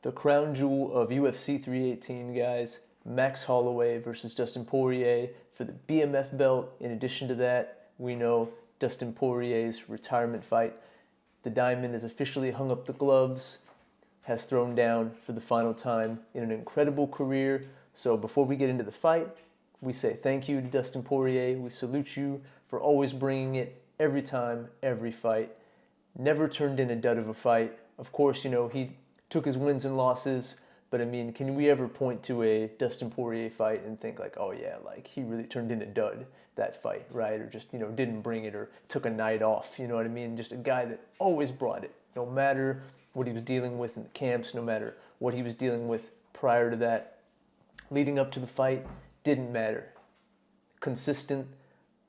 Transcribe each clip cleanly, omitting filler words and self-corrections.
The crown jewel of UFC 318, guys. Max Holloway versus Dustin Poirier for the BMF belt. In addition to that, we know Dustin Poirier's retirement fight. The Diamond has officially hung up the gloves, has thrown down for the final time in an incredible career. So before we get into the fight, we say thank you to Dustin Poirier. We salute you for always bringing it every time, every fight. Never turned in a dud of a fight. Of course, you know, he took his wins and losses, but I mean, can we ever point to a Dustin Poirier fight and think like, oh yeah, like he really turned in a dud that fight, right? Or just, you know, didn't bring it or took a night off, you know what I mean? Just a guy that always brought it, no matter what he was dealing with in the camps, no matter what he was dealing with prior to that. Leading up to the fight, didn't matter. Consistent,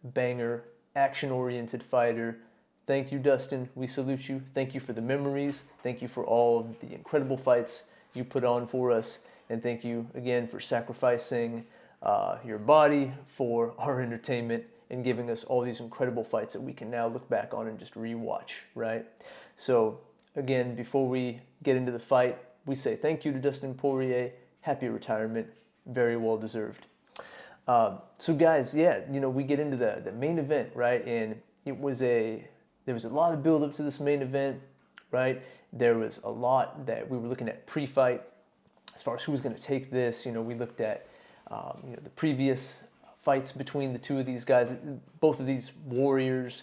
banger, action-oriented fighter. Thank you, Dustin. We salute you. Thank you for the memories. Thank you for all of the incredible fights you put on for us. And thank you again for sacrificing your body for our entertainment and giving us all these incredible fights that we can now look back on and just rewatch, right? So again, before we get into the fight, we say thank you to Dustin Poirier. Happy retirement. Very well deserved. So guys, yeah, you know, we get into the main event, right? And there was a lot of build up to this main event, right? There was a lot that we were looking at pre-fight as far as who was going to take this. You know, we looked at you know, the previous fights between the two of these guys, both of these warriors,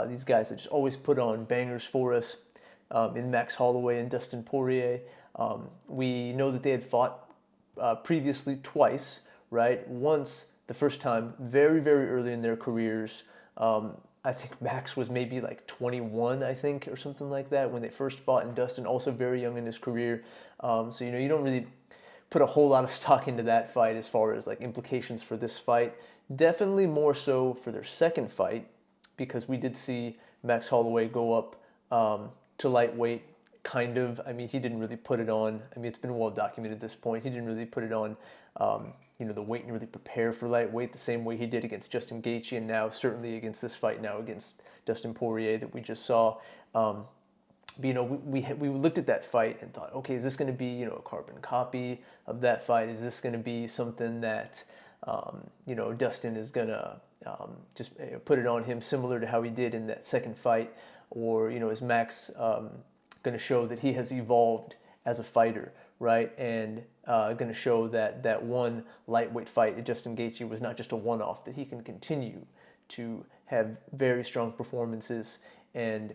these guys that just always put on bangers for us, in Max Holloway and Dustin Poirier. We know that they had fought previously twice, right? Once, the first time, very, very early in their careers. I think Max was maybe like 21, I think, or something like that when they first fought, and Dustin also very young in his career. So, you know, you don't really put a whole lot of stock into that fight as far as like implications for this fight. Definitely more so for their second fight, because we did see Max Holloway go up to lightweight, kind of. I mean, he didn't really put it on. I mean, it's been well documented at this point. He didn't really put it on, you know, the weight and really prepare for lightweight the same way he did against Justin Gaethje, and now certainly against this fight now against Dustin Poirier that we just saw. But, you know, we looked at that fight and thought, okay, is this going to be, you know, a carbon copy of that fight? Is this going to be something that, you know, Dustin is going to just put it on him similar to how he did in that second fight? Or, you know, is Max going to show that he has evolved as a fighter, right? And going to show that that one lightweight fight at Justin Gaethje was not just a one-off, that he can continue to have very strong performances, and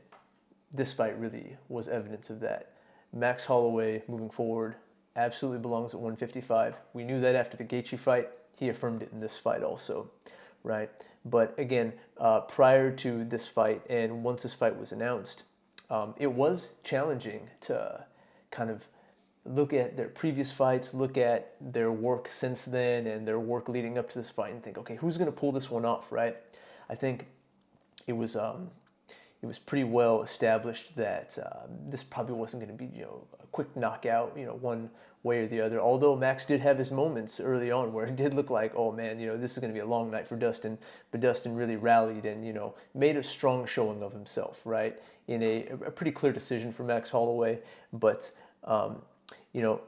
this fight really was evidence of that. Max Holloway, moving forward, absolutely belongs at 155. We knew that after the Gaethje fight. He affirmed it in this fight also, right? But again, prior to this fight and once this fight was announced, it was challenging to kind of look at their previous fights, look at their work since then and their work leading up to this fight and think, okay, who's going to pull this one off, right? I think it was pretty well established that this probably wasn't going to be, you know, a quick knockout, you know, one way or the other. Although Max did have his moments early on where it did look like, oh man, you know, this is going to be a long night for Dustin. But Dustin really rallied and, you know, made a strong showing of himself, right? In a pretty clear decision for Max Holloway. But, you know,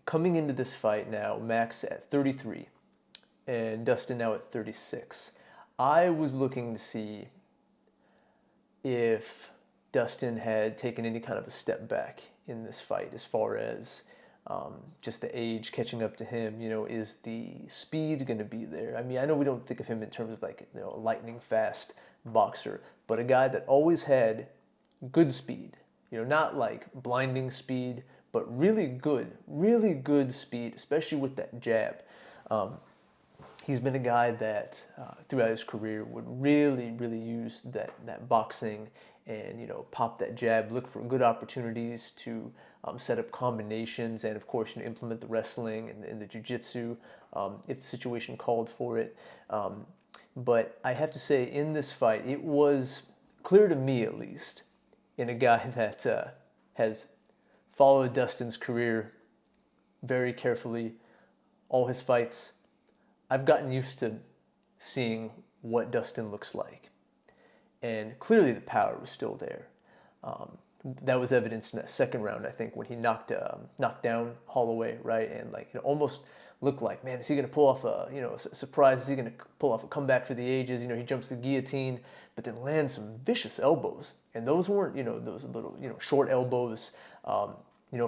coming into this fight now, Max at 33 and Dustin now at 36. I was looking to see if Dustin had taken any kind of a step back in this fight as far as just the age catching up to him. You know, is the speed going to be there? I mean, I know we don't think of him in terms of like, you know, a lightning fast boxer, but a guy that always had good speed, you know, not like blinding speed, but really good speed, especially with that jab. He's been a guy that throughout his career would really use that boxing and, you know, pop that jab, look for good opportunities to set up combinations, and of course, you know, implement the wrestling and the jiu-jitsu if the situation called for it. But I have to say, in this fight, it was clear to me, at least, in a guy that has followed Dustin's career very carefully, all his fights, I've gotten used to seeing what Dustin looks like. And clearly the power was still there. that was evidenced in that second round, I think, when he knocked down Holloway, right? And like it almost looked like, man, is he going to pull off a surprise? Is he going to pull off a comeback for the ages? He jumps the guillotine, but then lands some vicious elbows, and those weren't those little short elbows.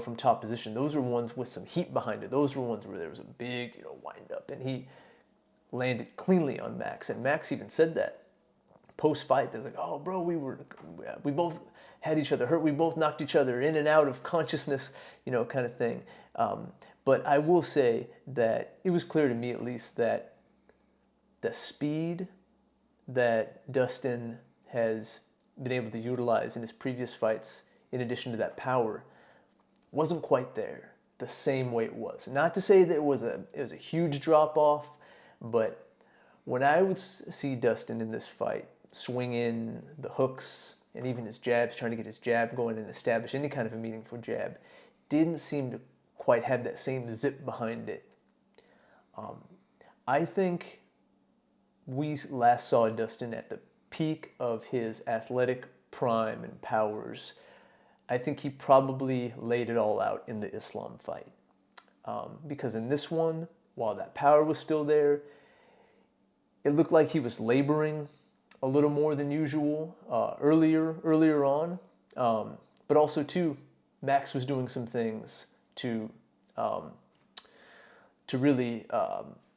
From top position. Those were ones with some heat behind it. Those were ones where there was a big, wind up, and he landed cleanly on Max. And Max even said that post-fight. They're like, "Oh, bro, we both had each other hurt. We both knocked each other in and out of consciousness, kind of thing." But I will say that it was clear to me, at least, that the speed that Dustin has been able to utilize in his previous fights, in addition to that power, wasn't quite there the same way it was. Not to say that it was a huge drop off, but when I would see Dustin in this fight swing in the hooks and even his jabs, trying to get his jab going and establish any kind of a meaningful jab, didn't seem to quite have that same zip behind it. I think we last saw Dustin at the peak of his athletic prime and powers. I think he probably laid it all out in the Islam fight. Because in this one, while that power was still there, it looked like he was laboring a little more than usual earlier on. But also, too, Max was doing some things to really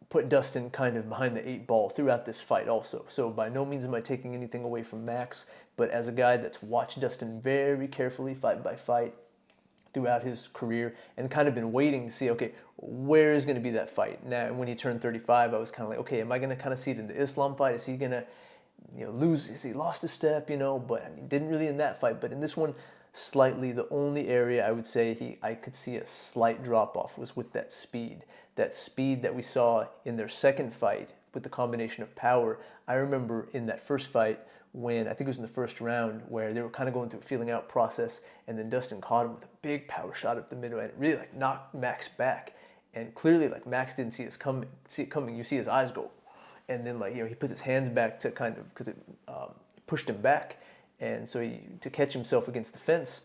put Dustin kind of behind the 8 ball throughout this fight also. So by no means am I taking anything away from Max, but as a guy that's watched Dustin very carefully fight by fight throughout his career and kind of been waiting to see, okay, where is going to be that fight? Now, when he turned 35, I was kind of like, okay, am I going to kind of see it in the Islam fight? Is he going to lose? Is he lost a step? But I mean, didn't really in that fight. But in this one, slightly, the only area I would say I could see a slight drop-off was with that speed. That speed that we saw in their second fight with the combination of power. I remember in that first fight when, I think it was in the first round, where they were kind of going through a feeling out process, and then Dustin caught him with a big power shot up the middle, and it really knocked Max back. And clearly Max didn't see it coming. You see his eyes go, and then he puts his hands back to kind of, because it pushed him back, and so to catch himself against the fence.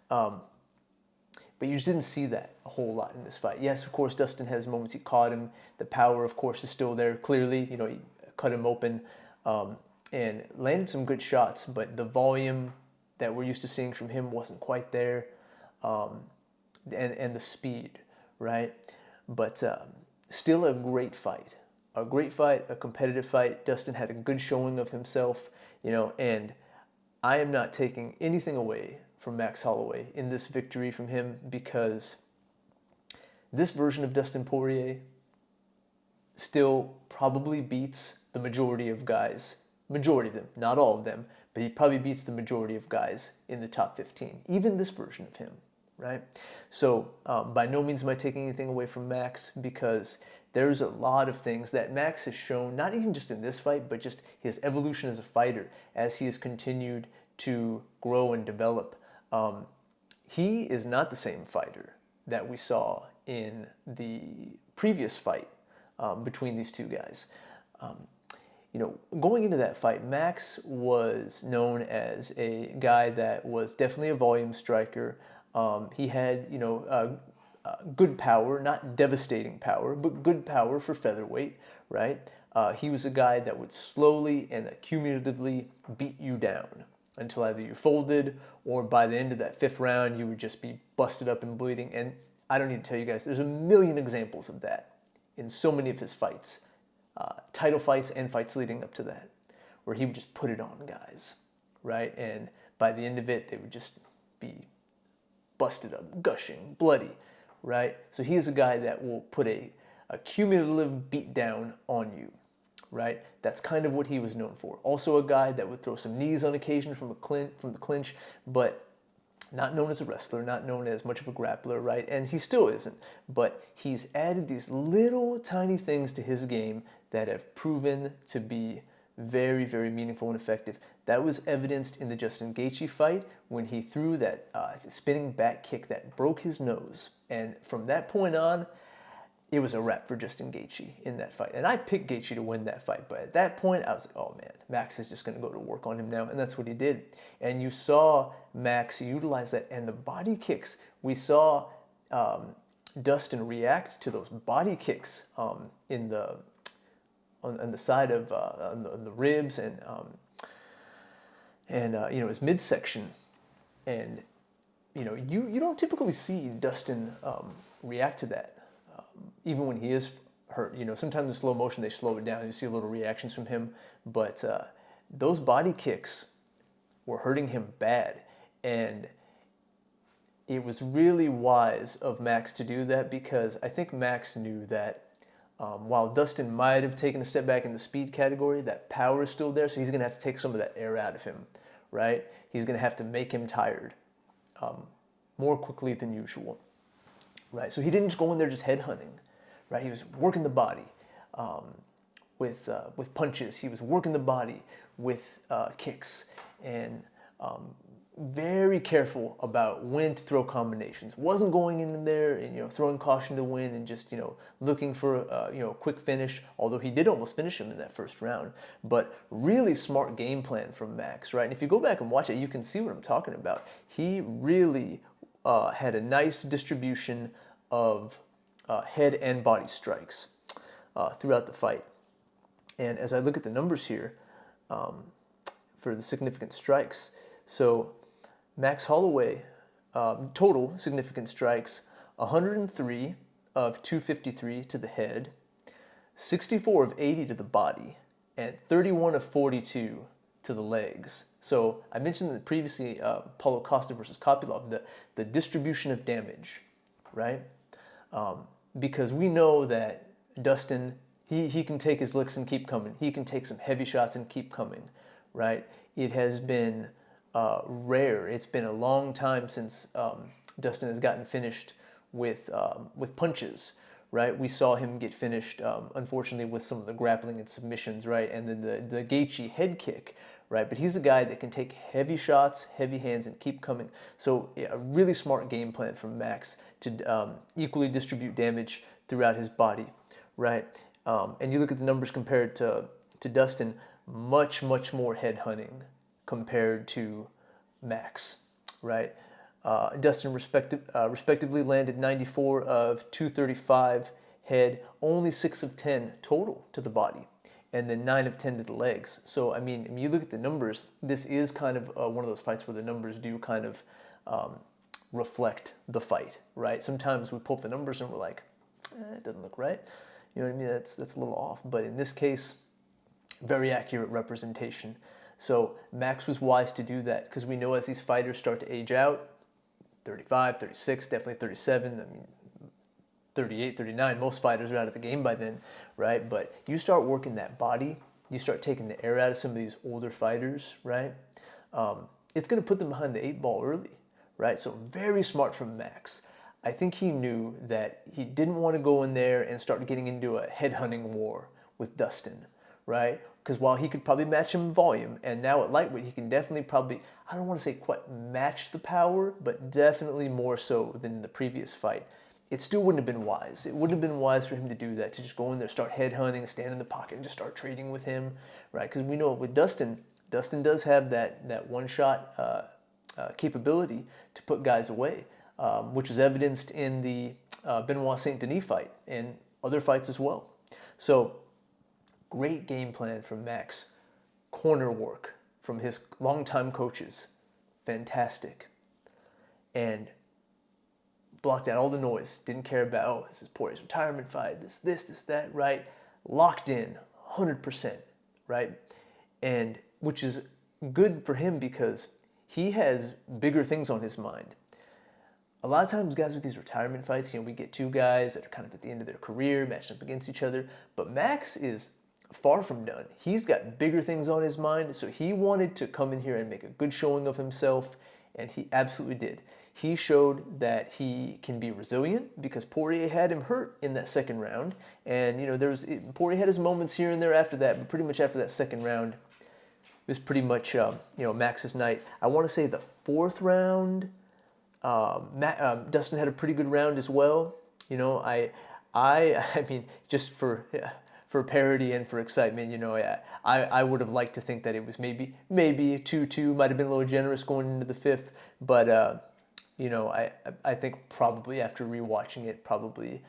But you just didn't see that a whole lot in this fight. Yes, of course, Dustin has moments he caught him. The power, of course, is still there. Clearly, he cut him open and landed some good shots, but the volume that we're used to seeing from him wasn't quite there, and the speed, right? But still a great fight. A competitive fight. Dustin had a good showing of himself, and I am not taking anything away from Max Holloway in this victory from him, because this version of Dustin Poirier still probably beats the majority of guys. Majority of them, not all of them, but he probably beats the majority of guys in the top 15. Even this version of him, right? So by no means am I taking anything away from Max, because there's a lot of things that Max has shown, not even just in this fight, but just his evolution as a fighter as he has continued to grow and develop. He is not the same fighter that we saw in the previous fight between these two guys. Going into that fight, Max was known as a guy that was definitely a volume striker. He had, good power, not devastating power, but good power for featherweight, right? He was a guy that would slowly and accumulatively beat you down until either you folded, or by the end of that 5th round, you would just be busted up and bleeding. And I don't need to tell you guys, there's a million examples of that in so many of his fights. Title fights and fights leading up to that, where he would just put it on guys, right? And by the end of it, they would just be busted up, gushing, bloody, right? So he is a guy that will put a cumulative beat down on you, right? That's kind of what he was known for. Also a guy that would throw some knees on occasion from the clinch, but not known as a wrestler, not known as much of a grappler, right? And he still isn't. But he's added these little tiny things to his game that have proven to be very, very meaningful and effective. That was evidenced in the Justin Gaethje fight when he threw that spinning back kick that broke his nose. And from that point on, it was a wrap for Justin Gaethje in that fight. And I picked Gaethje to win that fight, but at that point I was like, oh man, Max is just going to go to work on him now, and that's what he did. And you saw Max utilize that, and the body kicks. We saw Dustin react to those body kicks on the side of on the ribs and his midsection, and you don't typically see Dustin react to that. Even when he is hurt, sometimes in slow motion they slow it down. You see little reactions from him, but those body kicks were hurting him bad, and it was really wise of Max to do that, because I think Max knew that while Dustin might have taken a step back in the speed category, that power is still there, so he's going to have to take some of that air out of him, right? He's going to have to make him tired more quickly than usual, right? So he didn't just go in there just headhunting, right? He was working the body with punches. He was working the body with kicks, and very careful about when to throw combinations. Wasn't going in there and throwing caution to win and just looking for a quick finish. Although he did almost finish him in that first round, but really smart game plan from Max, right? And if you go back and watch it, you can see what I'm talking about. He really had a nice distribution of head and body strikes throughout the fight. And as I look at the numbers here for the significant strikes, so Max Holloway, total significant strikes, 103 of 253 to the head, 64 of 80 to the body, and 31 of 42 to the legs. So I mentioned that previously, Paulo Costa versus Kopylov, the distribution of damage, right? Because we know that Dustin, he can take his licks and keep coming. He can take some heavy shots and keep coming, right? It has been rare. It's been a long time since Dustin has gotten finished with punches, right? We saw him get finished, unfortunately, with some of the grappling and submissions, right? And then the Gaethje head kick, right? But he's a guy that can take heavy shots, heavy hands, and keep coming. So a really smart game plan from Max to equally distribute damage throughout his body, right? And you look at the numbers compared to Dustin, much more head hunting compared to Max, right? Dustin respectively landed 94 of 235 head, only 6 of 10 total to the body, and then 9 of 10 to the legs. So, I mean, you look at the numbers, this is kind of one of those fights where the numbers do kind of reflect the fight, right? Sometimes we pull up the numbers and we're like, it doesn't look right. You know what I mean? That's a little off. But in this case, very accurate representation. So Max was wise to do that, because we know as these fighters start to age out, 35, 36, definitely 37, I mean, 38, 39, most fighters are out of the game by then, right? But you start working that body, you start taking the air out of some of these older fighters, right? It's going to put them behind the 8 ball early, right? So very smart from Max. I think he knew that he didn't want to go in there and start getting into a headhunting war with Dustin, right? Because while he could probably match him in volume, and now at lightweight he can definitely probably, I don't want to say quite match the power, but definitely more so than in the previous fight, it still wouldn't have been wise. It wouldn't have been wise for him to do that, to just go in there, start headhunting, stand in the pocket, and just start trading with him, right? Because we know with Dustin does have that one-shot capability to put guys away, which was evidenced in the Benoit Saint Denis fight and other fights as well. So, great game plan from Max. Corner work from his longtime coaches. Fantastic. And blocked out all the noise. Didn't care about, oh, this is Poirier's retirement fight, this, that, right? Locked in, 100%, right? And which is good for him, because he has bigger things on his mind. A lot of times, guys with these retirement fights, we get 2 guys that are kind of at the end of their career, matching up against each other. But Max is far from done. He's got bigger things on his mind, so he wanted to come in here and make a good showing of himself, and he absolutely did. He showed that he can be resilient, because Poirier had him hurt in that second round, and Poirier had his moments here and there after that, but pretty much after that second round, it was pretty much Max's night. I want to say the 4th round, Dustin had a pretty good round as well. I mean, just for parody and for excitement, I would have liked to think that it was maybe a 2-2, might have been a little generous going into the fifth, but I think probably after rewatching it, probably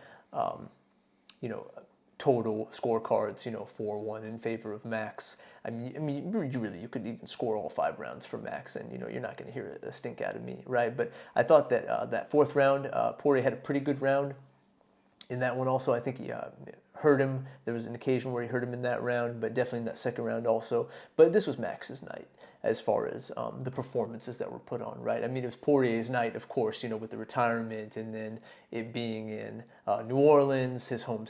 you know, total scorecards, 4-1 in favor of Max. I mean, you could even score all 5 rounds for Max, and you're not going to hear a stink out of me, right? But I thought that that fourth round, Poirier had a pretty good round. In that one also, I think he hurt him. There was an occasion where he hurt him in that round, but definitely in that second round also. But this was Max's night as far as the performances that were put on, right? I mean, it was Poirier's night, of course, with the retirement and then it being in New Orleans, his home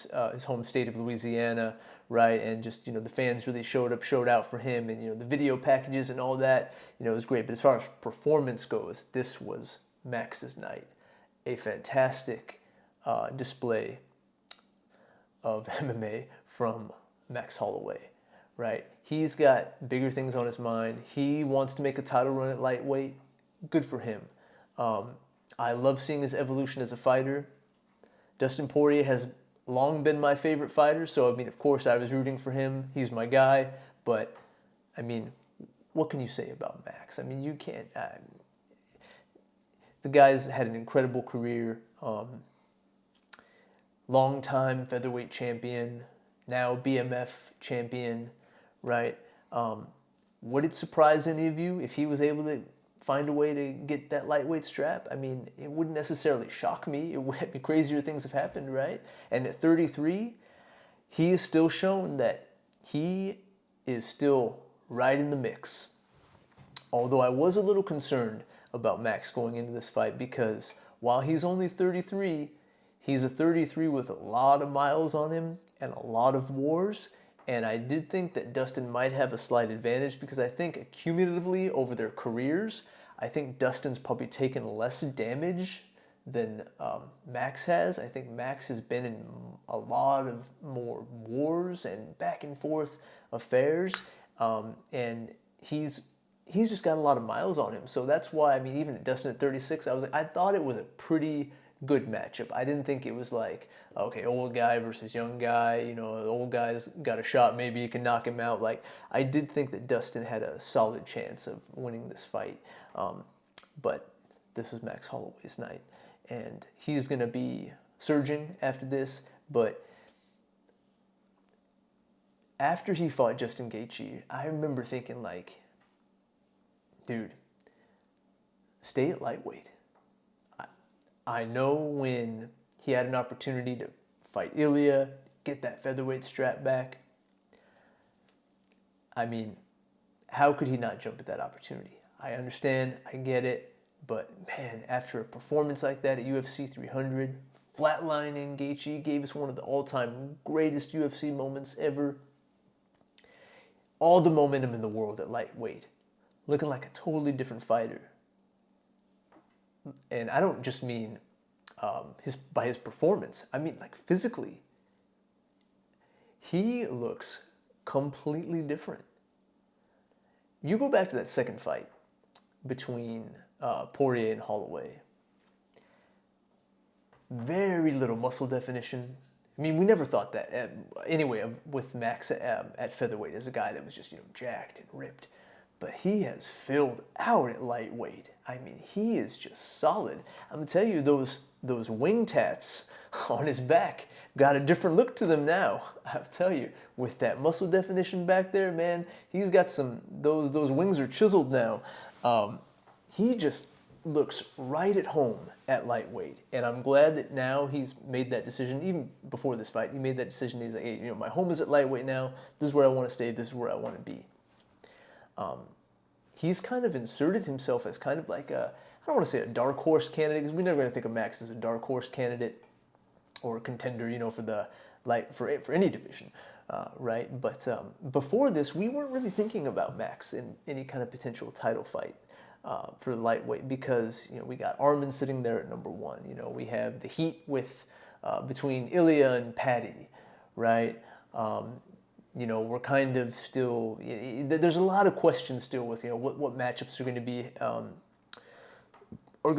state of Louisiana, right? And just, the fans really showed out for him, and, the video packages and all that, it was great. But as far as performance goes, this was Max's night. A fantastic display of MMA from Max Holloway, right? He's got bigger things on his mind. He wants to make a title run at lightweight. Good for him. I love seeing his evolution as a fighter. Dustin Poirier has long been my favorite fighter, so I mean, of course, I was rooting for him. He's my guy, but I mean, what can you say about Max? I mean, you can't. The guy's had an incredible career. Long-time featherweight champion, now BMF champion, right? Would it surprise any of you if he was able to find a way to get that lightweight strap? I mean, it wouldn't necessarily shock me. It would be crazier things have happened, right? And at 33, he has still shown that he is still right in the mix. Although I was a little concerned about Max going into this fight because while he's only 33, he's a 33 with a lot of miles on him and a lot of wars, and I did think that Dustin might have a slight advantage because I think cumulatively over their careers, I think Dustin's probably taken less damage than Max has. I think Max has been in a lot of more wars and back and forth affairs, and he's just got a lot of miles on him. So that's why, I mean, even at Dustin at 36, I thought it was a pretty good matchup. I didn't think it was like, okay, old guy versus young guy, the old guy's got a shot, maybe you can knock him out. Like, I did think that Dustin had a solid chance of winning this fight. But this was Max Holloway's night, and he's going to be surging after this. But after he fought Justin Gaethje, I remember thinking, like, dude, stay at lightweight. I know when he had an opportunity to fight Ilya, get that featherweight strap back. I mean, how could he not jump at that opportunity? I understand, I get it, but man, after a performance like that at UFC 300, flatlining Gaethje, gave us one of the all-time greatest UFC moments ever. All the momentum in the world at lightweight, looking like a totally different fighter. And I don't just mean by his performance. I mean, like, physically. He looks completely different. You go back to that second fight between Poirier and Holloway. Very little muscle definition. I mean, we never thought that. Anyway, with Max at featherweight as a guy that was just, jacked and ripped. But he has filled out at lightweight. I mean, he is just solid. I'm going to tell you, those wing tats on his back got a different look to them now. I'll tell you, with that muscle definition back there, man, he's got those wings are chiseled now. He just looks right at home at lightweight. And I'm glad that now he's made that decision. Even before this fight, he made that decision. He's like, hey, my home is at lightweight now. This is where I want to stay. This is where I want to be. He's kind of inserted himself as kind of like I don't want to say a dark horse candidate, because we're never going to think of Max as a dark horse candidate or a contender, for any division, right? But before this, we weren't really thinking about Max in any kind of potential title fight for lightweight, because we got Arman sitting there at number 1. We have the heat with between Ilya and Paddy, right? We're kind of still, there's a lot of questions still with, what matchups are going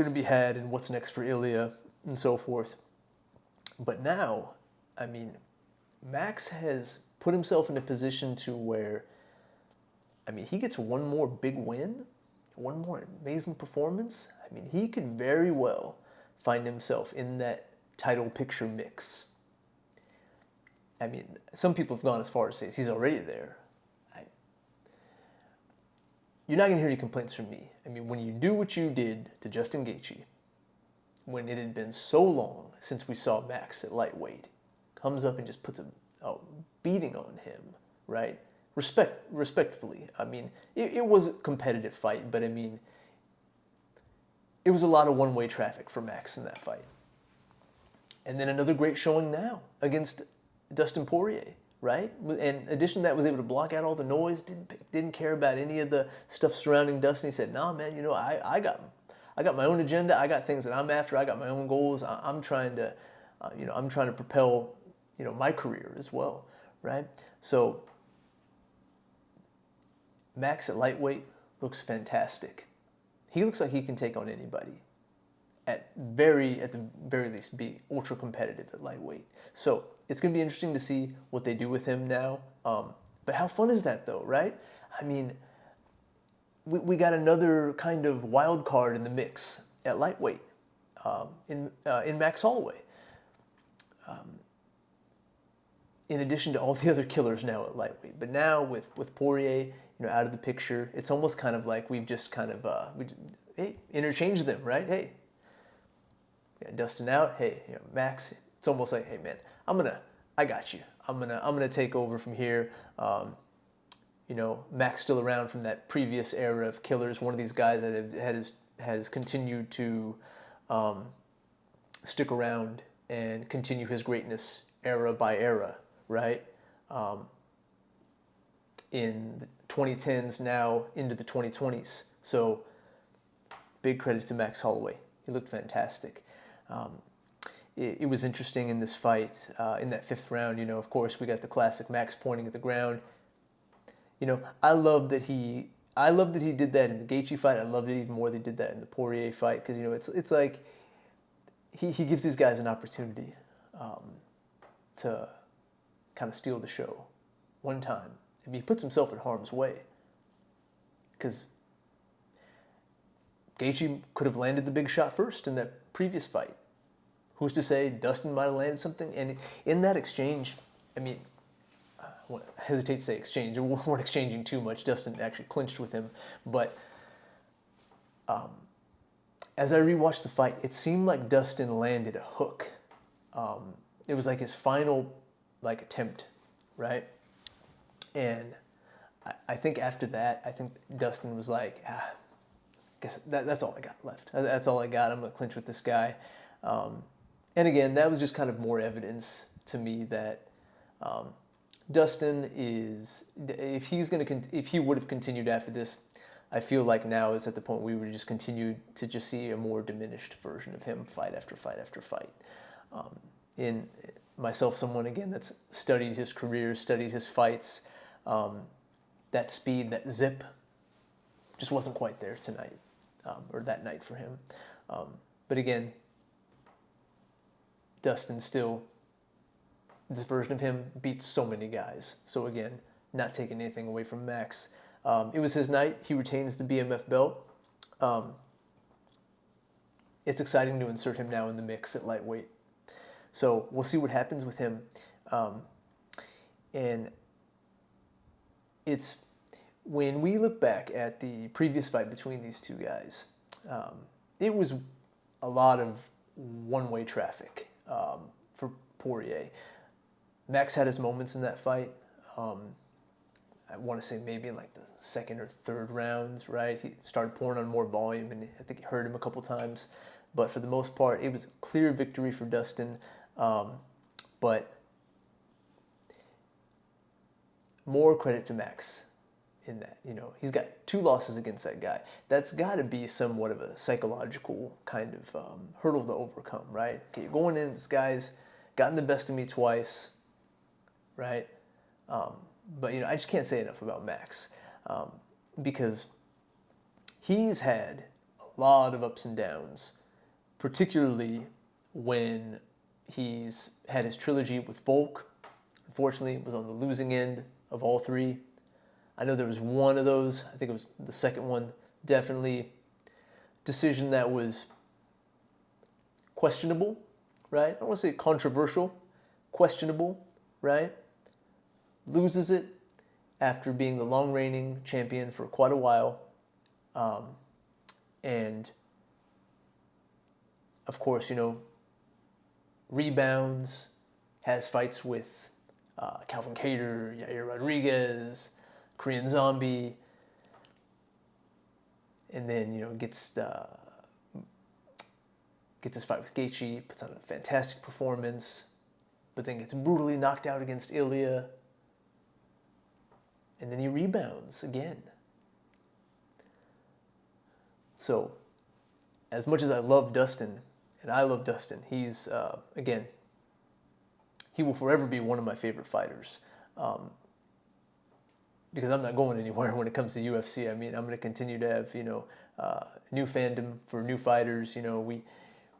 to be had and what's next for Ilya and so forth. But now, I mean, Max has put himself in a position to where, I mean, he gets one more big win, one more amazing performance. I mean, he could very well find himself in that title picture mix. I mean, some people have gone as far as to say he's already there. You're not going to hear any complaints from me. I mean, when you do what you did to Justin Gaethje, when it had been so long since we saw Max at lightweight, comes up and just puts a beating on him, right? Respectfully. I mean, it was a competitive fight, but I mean, it was a lot of one-way traffic for Max in that fight. And then another great showing now against Dustin Poirier, right? And in addition to that, was able to block out all the noise, didn't care about any of the stuff surrounding Dustin. He said, nah, man, I got my own agenda. I got things that I'm after. I got my own goals. I'm trying to, I'm trying to propel, my career as well, right? So Max at lightweight looks fantastic. He looks like he can take on anybody. At the very least, be ultra competitive at lightweight. So it's going to be interesting to see what they do with him now. But how fun is that, though, right? I mean, we got another kind of wild card in the mix at lightweight in Max Holloway. In addition to all the other killers now at lightweight, but now with Poirier, out of the picture, it's almost kind of like we've just kind of interchanged them, right? Hey, Dustin out. Hey, Max. It's almost like, hey, man, I got you. I'm gonna take over from here. Max still around from that previous era of killers. One of these guys that has continued to stick around and continue his greatness era by era, right? In the 2010s, now into the 2020s. So big credit to Max Holloway. He looked fantastic. It was interesting in this fight, in that fifth round, of course, we got the classic Max pointing at the ground. I love that he did that in the Gaethje fight. I loved it even more that he did that in the Poirier fight, because, it's like he gives these guys an opportunity to kind of steal the show one time. I mean, he puts himself in harm's way, because Gaethje could have landed the big shot first in that previous fight. Who's to say Dustin might have landed something? And in that exchange, I mean, I hesitate to say exchange. We weren't exchanging too much. Dustin actually clinched with him. But as I rewatched the fight, it seemed like Dustin landed a hook. It was like his final attempt, right? And I think after that, I think Dustin was like, guess that's all I got left. That's all I got. I'm going to clinch with this guy. And again, that was just kind of more evidence to me that Dustin is, if he would have continued after this, I feel like now is at the point we would just continue to just see a more diminished version of him fight after fight after fight. In myself, someone again that's studied his career, studied his fights, that speed, that zip, just wasn't quite there tonight, or that night for him. But again, Dustin still, this version of him beats so many guys. So again, not taking anything away from Max. It was his night. He retains the BMF belt. It's exciting to insert him now in the mix at lightweight. So we'll see what happens with him. And it's, when we look back at the previous fight between these two guys, it was a lot of one-way traffic for Poirier. Max had his moments in that fight. I want to say maybe in like the second or third rounds, right? He started pouring on more volume, and I think it hurt him a couple times. But for the most part, it was a clear victory for Dustin. But more credit to Max in that. He's got 2 losses against that guy. That's got to be somewhat of a psychological kind of hurdle to overcome, right? Okay, you're going in, this guy's gotten the best of me twice, right? But, I just can't say enough about Max because he's had a lot of ups and downs, particularly when He's had his trilogy with Volk. Unfortunately, was on the losing end of all three. I know there was one of those, I think it was the second one, definitely decision that was questionable, right? I don't want to say controversial, questionable, right? Loses it after being the long reigning champion for quite a while. And of course, rebounds, has fights with Calvin Kattar, Yair Rodriguez, Korean Zombie, and then, gets his fight with Gaethje, puts on a fantastic performance, but then gets brutally knocked out against Ilya, and then he rebounds again. So, as much as I love Dustin, and I love Dustin, he's, again, he will forever be one of my favorite fighters. Because I'm not going anywhere when it comes to UFC. I mean, I'm going to continue to have, new fandom for new fighters.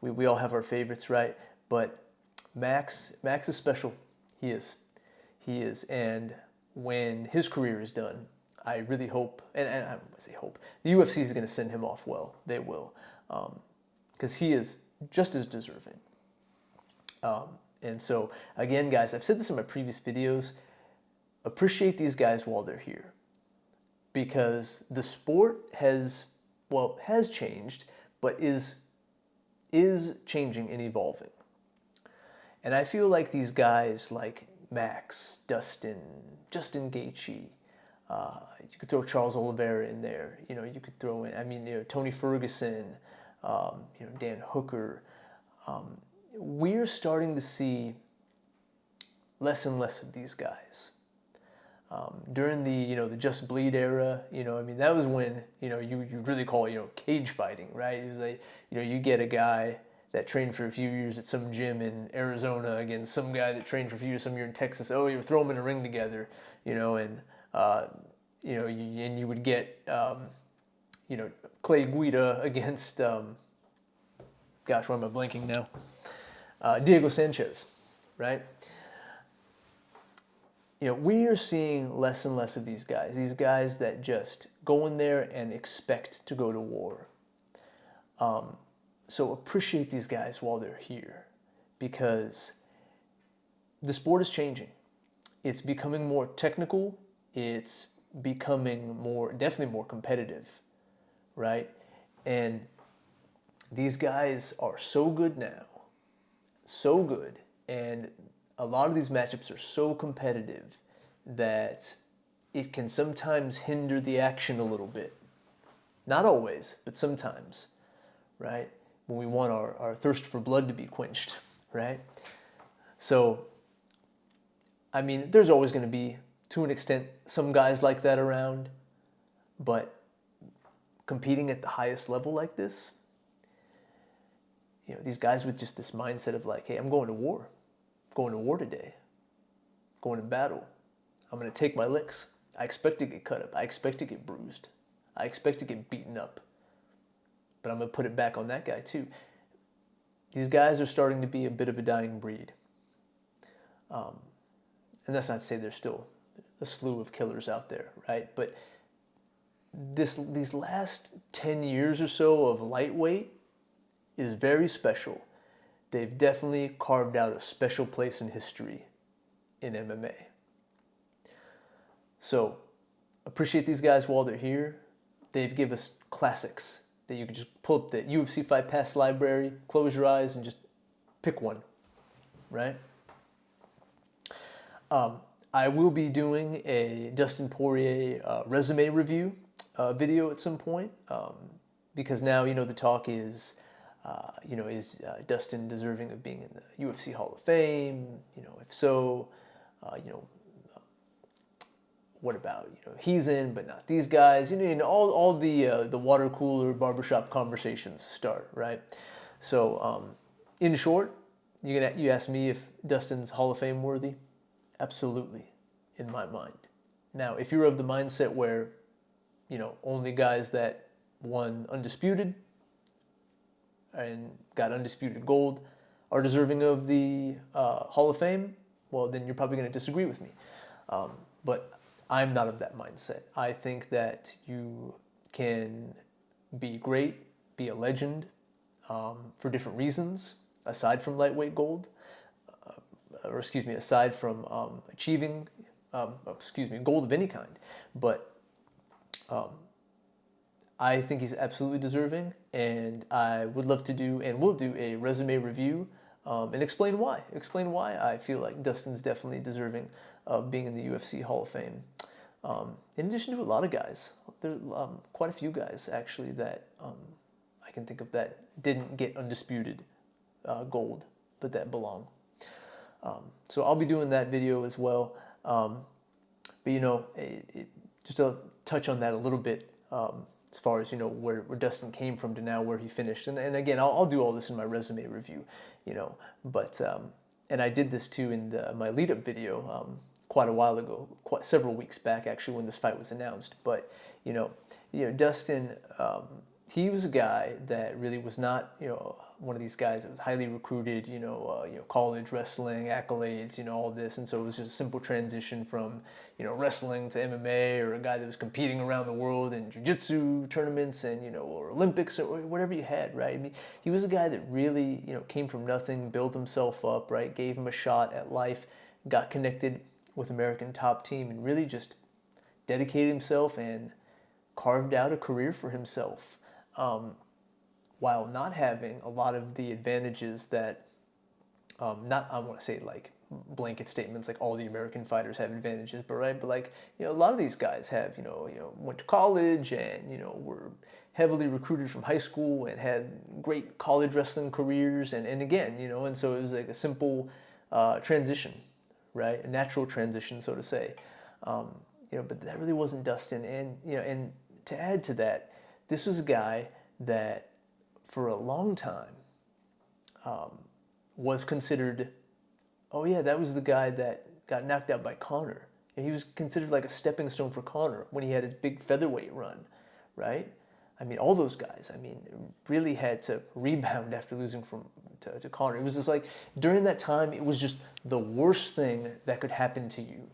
We all have our favorites, right? But Max is special. He is. And when his career is done, I really hope, and I say hope, the UFC is going to send him off well. They will. Because he is just as deserving. And so, again, guys, I've said this in my previous videos, appreciate these guys while they're here. Because the sport has changed, but is changing and evolving. And I feel like these guys like Max, Dustin, Justin Gaethje, you could throw Charles Oliveira in there. You could throw in, Tony Ferguson, Dan Hooker. We're starting to see less and less of these guys. During the Just Bleed era, that was when, you really call it, cage fighting, right? It was like, you get a guy that trained for a few years at some gym in Arizona against some guy that trained for a few years some year in Texas. Oh, you throw them in a ring together, and you would get, Clay Guida against, gosh, why am I blanking now? Diego Sanchez, right? We are seeing less and less of these guys that just go in there and expect to go to war. So appreciate these guys while they're here, because the sport is changing. It's becoming more technical. It's becoming definitely more competitive, right? And these guys are so good now, so good, and a lot of these matchups are so competitive that it can sometimes hinder the action a little bit. Not always, but sometimes, right? When we want our thirst for blood to be quenched, right? So, there's always going to be, to an extent, some guys like that around, but competing at the highest level like this, these guys with just this mindset of like, hey, I'm going to war. Going to war today, going to battle. I'm going to take my licks. I expect to get cut up. I expect to get bruised. I expect to get beaten up. But I'm going to put it back on that guy too. These guys are starting to be a bit of a dying breed. And that's not to say there's still a slew of killers out there, right? But these last 10 years or so of lightweight is very special. They've definitely carved out a special place in history in MMA. So, appreciate these guys while they're here. They've given us classics that you can just pull up the UFC Fight Pass library, close your eyes, and just pick one, right? I will be doing a Dustin Poirier resume review video at some point, because now, the talk is, is Dustin deserving of being in the UFC Hall of Fame? If so, what about, he's in, but not these guys? All the water cooler barbershop conversations start, right? So, in short, you ask me if Dustin's Hall of Fame worthy? Absolutely, in my mind. Now, if you're of the mindset where, only guys that won undisputed and got undisputed gold are deserving of the Hall of Fame, well, then you're probably going to disagree with me. But I'm not of that mindset. I think that you can be great, be a legend for different reasons, aside from lightweight gold, aside from achieving, gold of any kind. But I think he's absolutely deserving, and I would love to do and will do a resume review and explain why. Explain why I feel like Dustin's definitely deserving of being in the UFC Hall of Fame. In addition to a lot of guys, there's quite a few guys actually that I can think of that didn't get undisputed gold, but that belong. So I'll be doing that video as well. But you know, just to touch on that a little bit, as far as, you know, where Dustin came from to now where he finished. And again, I'll do all this in my resume review, you know. But, and I did this too in my lead-up video quite a while ago, several weeks back actually, when this fight was announced. But, you know, Dustin, he was a guy that really was not, you know, one of these guys that was highly recruited, college wrestling, accolades, all this. And so it was just a simple transition from, wrestling to MMA, or a guy that was competing around the world in jiu-jitsu tournaments and, or Olympics or whatever you had, right? I mean, he was a guy that really, came from nothing, built himself up, right? Gave him a shot at life, got connected with American Top Team, and really just dedicated himself and carved out a career for himself. While not having a lot of the advantages that, I want to say like blanket statements like all the American fighters have advantages, but like, a lot of these guys have, went to college and, were heavily recruited from high school and had great college wrestling careers. And again, and so it was like a simple transition, right? A natural transition, so to say. But that really wasn't Dustin. And, and to add to that, this was a guy that for a long time was considered, oh yeah, that was the guy that got knocked out by Conor. And he was considered like a stepping stone for Conor when he had his big featherweight run, right? I mean, all those guys, really had to rebound after losing to Conor. It was just like, during that time, it was just the worst thing that could happen to you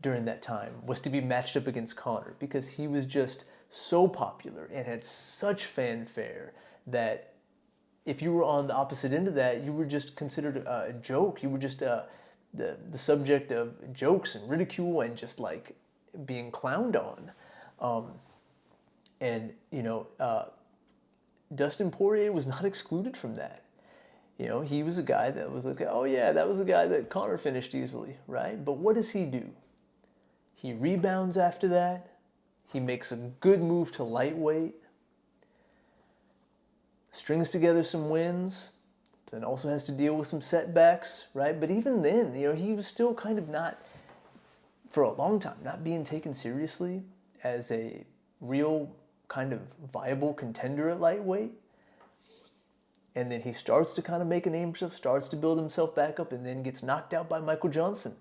during that time was to be matched up against Conor, because he was just so popular and had such fanfare that if you were on the opposite end of that, you were just considered a joke. You were just the subject of jokes and ridicule and just like being clowned on. Dustin Poirier was not excluded from that. He was a guy that was like, oh yeah, that was a guy that Conor finished easily, right? But what does he do? He rebounds after that. He makes a good move to lightweight, strings together some wins, then also has to deal with some setbacks, right? But even then, he was still kind of not, for a long time, not being taken seriously as a real kind of viable contender at lightweight. And then he starts to kind of make a name for himself, starts to build himself back up, and then gets knocked out by Michael Johnson.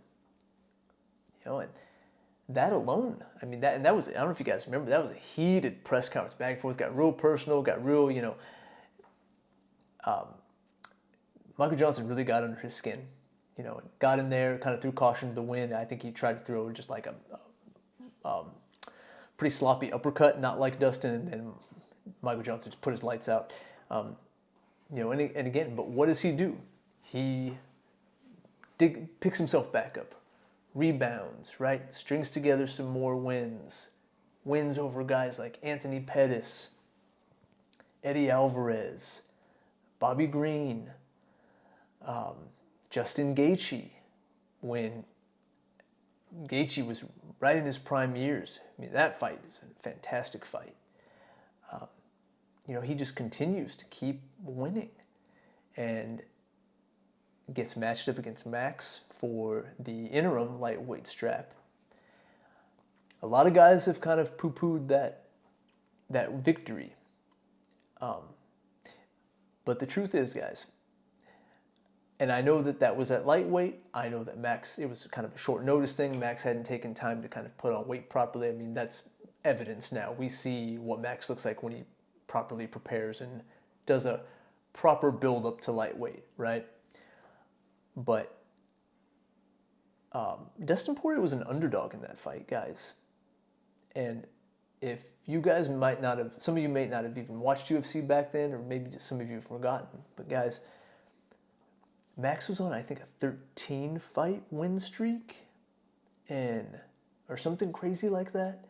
And that alone, that was, I don't know if you guys remember, that was a heated press conference, back and forth, got real personal, got real, Michael Johnson really got under his skin, got in there, kind of threw caution to the wind. I think he tried to throw just like a pretty sloppy uppercut, not like Dustin, and then Michael Johnson just put his lights out. And again, but what does he do? He picks himself back up. Rebounds, right? Strings together some more wins. Wins over guys like Anthony Pettis, Eddie Alvarez, Bobby Green, Justin Gaethje, when Gaethje was right in his prime years. That fight is a fantastic fight. He just continues to keep winning and gets matched up against Max for the interim lightweight strap. A lot of guys have kind of poo-pooed that victory. But the truth is, guys, and I know that was at lightweight. I know that Max, it was kind of a short notice thing. Max hadn't taken time to kind of put on weight properly. That's evidence now. We see what Max looks like when he properly prepares and does a proper build up to lightweight, right? But Dustin Poirier was an underdog in that fight, guys. And if you guys might not have, some of you may not have even watched UFC back then, or maybe just some of you have forgotten. But guys, Max was on, I think, a 13 fight win streak, or something crazy like that.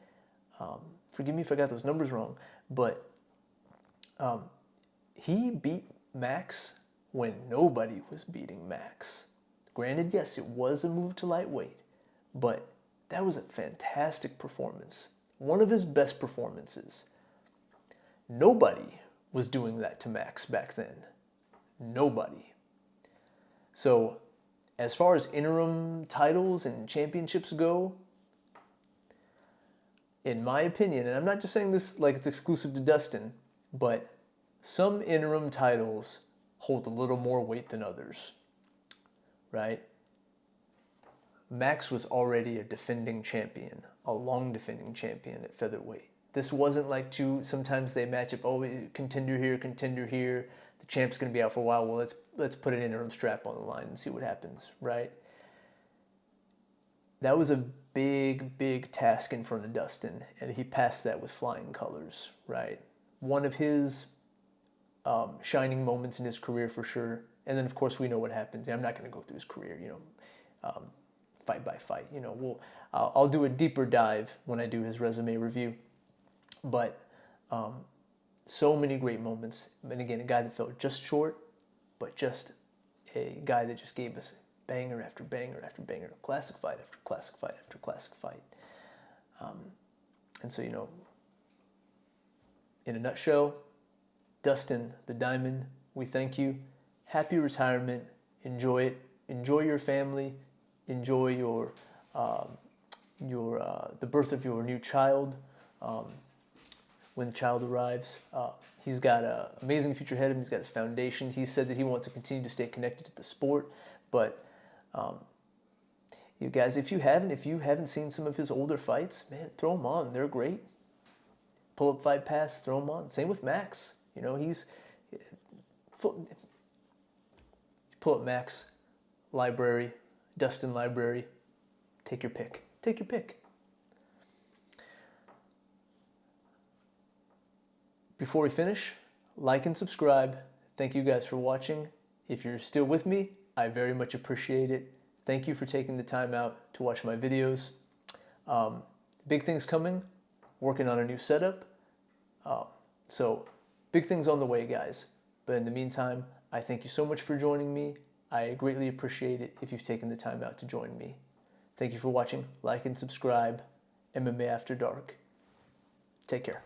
Forgive me if I got those numbers wrong, but he beat Max when nobody was beating Max. Granted, yes, it was a move to lightweight, but that was a fantastic performance. One of his best performances. Nobody was doing that to Max back then. Nobody. So, as far as interim titles and championships go, in my opinion, and I'm not just saying this like it's exclusive to Dustin, but some interim titles hold a little more weight than others, right? Max was already a defending champion, a long defending champion at featherweight. This wasn't like sometimes they match up, oh, contender here, the champ's going to be out for a while, well, let's put an interim strap on the line and see what happens, right? That was a big, big task in front of Dustin, and he passed that with flying colors, right? One of his shining moments in his career for sure. And then, of course, we know what happens. I'm not going to go through his career, fight by fight. I'll do a deeper dive when I do his resume review. But so many great moments. And again, a guy that fell just short, but just a guy that just gave us banger after banger after banger, classic fight after classic fight after classic fight. And so, in a nutshell, Dustin, the Diamond, we thank you. Happy retirement. Enjoy it. Enjoy your family. Enjoy the birth of your new child. When the child arrives, he's got an amazing future ahead of him. He's got his foundation. He said that he wants to continue to stay connected to the sport. But you guys, if you haven't seen some of his older fights, man, throw them on. They're great. Pull up Fight Pass, throw them on. Same with Max. He's pull up Max library, Dustin library. Take your pick. Take your pick. Before we finish, like and subscribe. Thank you guys for watching. If you're still with me, I very much appreciate it. Thank you for taking the time out to watch my videos. Big things coming. Working on a new setup. So big things on the way, guys. But in the meantime, I thank you so much for joining me. I greatly appreciate it if you've taken the time out to join me. Thank you for watching. Like and subscribe. MMA After Dark. Take care.